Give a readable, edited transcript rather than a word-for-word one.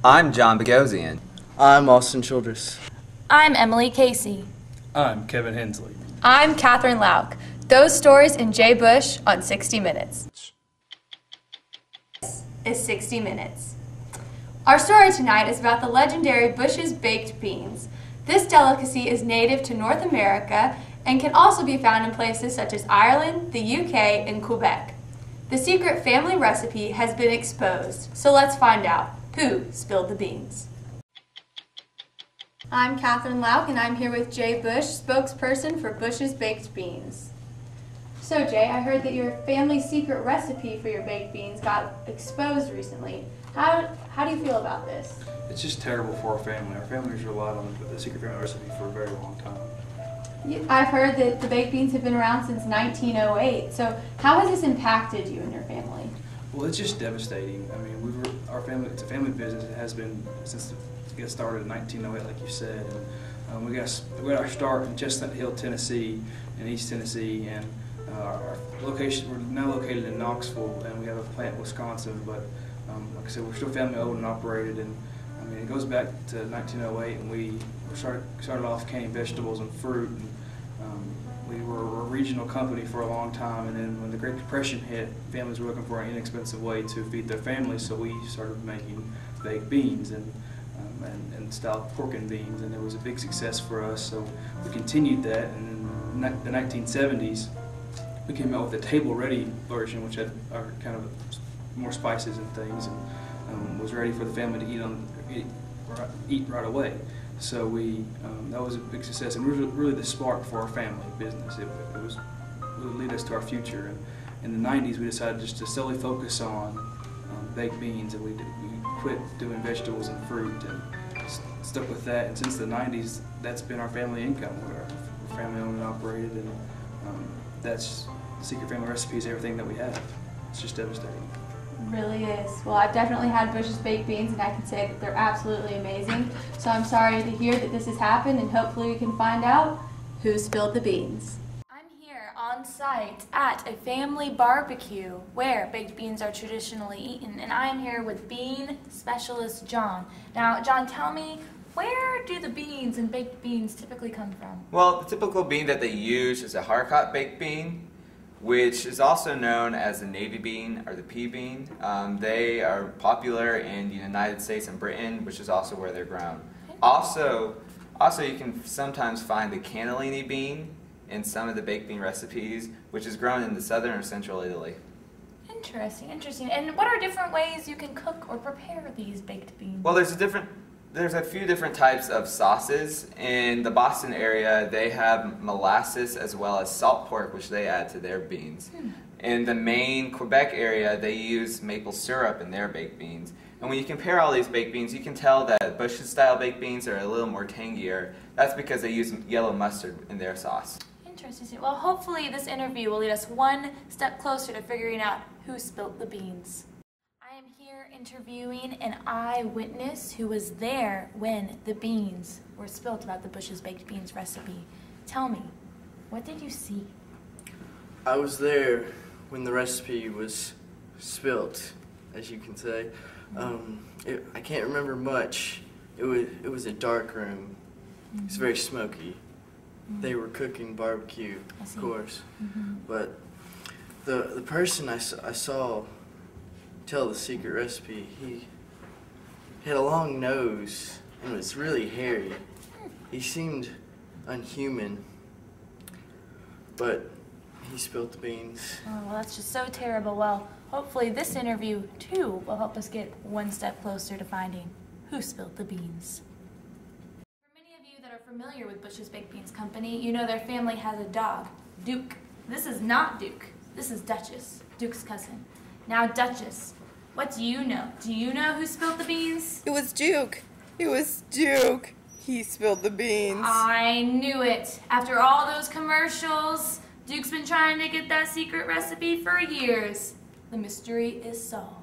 I'm John Bogosian. I'm Austin Childress. I'm Emily Casey. I'm Kevin Hensley. I'm Catherine Lauk. Those stories in Jay Bush on 60 Minutes. This is 60 Minutes. Our story tonight is about the legendary Bush's Baked Beans. This delicacy is native to North America and can also be found in places such as Ireland, the UK, and Quebec. The secret family recipe has been exposed, so let's find out who spilled the beans. I'm Catherine Lauk, and I'm here with Jay Bush, spokesperson for Bush's Baked Beans. So Jay, I heard that your family's secret recipe for your baked beans got exposed recently. How do you feel about this? It's just terrible for our family. Our family's relied on the secret family recipe for a very long time. I've heard that the baked beans have been around since 1908. So how has this impacted you and your family? Well, it's just devastating. I mean, our family. It's a family business. It has been since it started in 1908, like you said. And we got our start in Chestnut Hill, Tennessee, in East Tennessee, and our location. We're now located in Knoxville, and we have a plant in Wisconsin. But like I said, we're still family owned and operated, and I mean, it goes back to 1908, and we started off canning vegetables and fruit. And, we were a regional company for a long time, and then when the Great Depression hit, families were looking for an inexpensive way to feed their families, so we started making baked beans and style pork and beans, and it was a big success for us. So we continued that, and in the 1970s, we came out with a table-ready version, which had kind of more spices and things, and was ready for the family to eat right away. So that was a big success, and really the spark for our family business. It would lead us to our future. And in the 90s, we decided just to solely focus on baked beans, and we quit doing vegetables and fruit and stuck with that. And since the 90s, that's been our family income. We're family owned and operated, and that's the secret family recipe is everything that we have. It's just devastating. Really is. Well, I've definitely had Bush's Baked Beans, and I can say that they're absolutely amazing. So I'm sorry to hear that this has happened, and hopefully we can find out who spilled the beans. I'm here on site at a family barbecue where baked beans are traditionally eaten, and I am here with bean specialist John. Now, John, tell me, where do the beans and baked beans typically come from? Well, the typical bean that they use is a Haricot baked bean, which is also known as the navy bean or the pea bean. They are popular in the United States and Britain, which is also where they're grown. Also you can sometimes find the cannellini bean in some of the baked bean recipes, which is grown in the southern or central Italy. Interesting, interesting. And what are different ways you can cook or prepare these baked beans? Well, there's a few different types of sauces. In the Boston area, they have molasses as well as salt pork, which they add to their beans. In the Maine, Quebec area, they use maple syrup in their baked beans. And when you compare all these baked beans, you can tell that Bush's style baked beans are a little more tangier. That's because they use yellow mustard in their sauce. Interesting. Well, hopefully this interview will lead us one step closer to figuring out who spilled the beans. I am here interviewing an eyewitness who was there when the beans were spilled about the Bush's Baked Beans recipe. Tell me, what did you see? I was there when the recipe was spilt, as you can say. I can't remember much. It was a dark room. It's very smoky. They were cooking barbecue, of course. But the person I saw tell the secret recipe, he had a long nose and was really hairy. He seemed unhuman, but he spilled the beans. Oh, well, that's just so terrible. Well, hopefully this interview, too, will help us get one step closer to finding who spilled the beans. For many of you that are familiar with Bush's Baked Beans Company, you know their family has a dog, Duke. This is not Duke. This is Duchess, Duke's cousin. Now, Duchess, what do you know? Do you know who spilled the beans? It was Duke. It was Duke. He spilled the beans. I knew it. After all those commercials, Duke's been trying to get that secret recipe for years. The mystery is solved.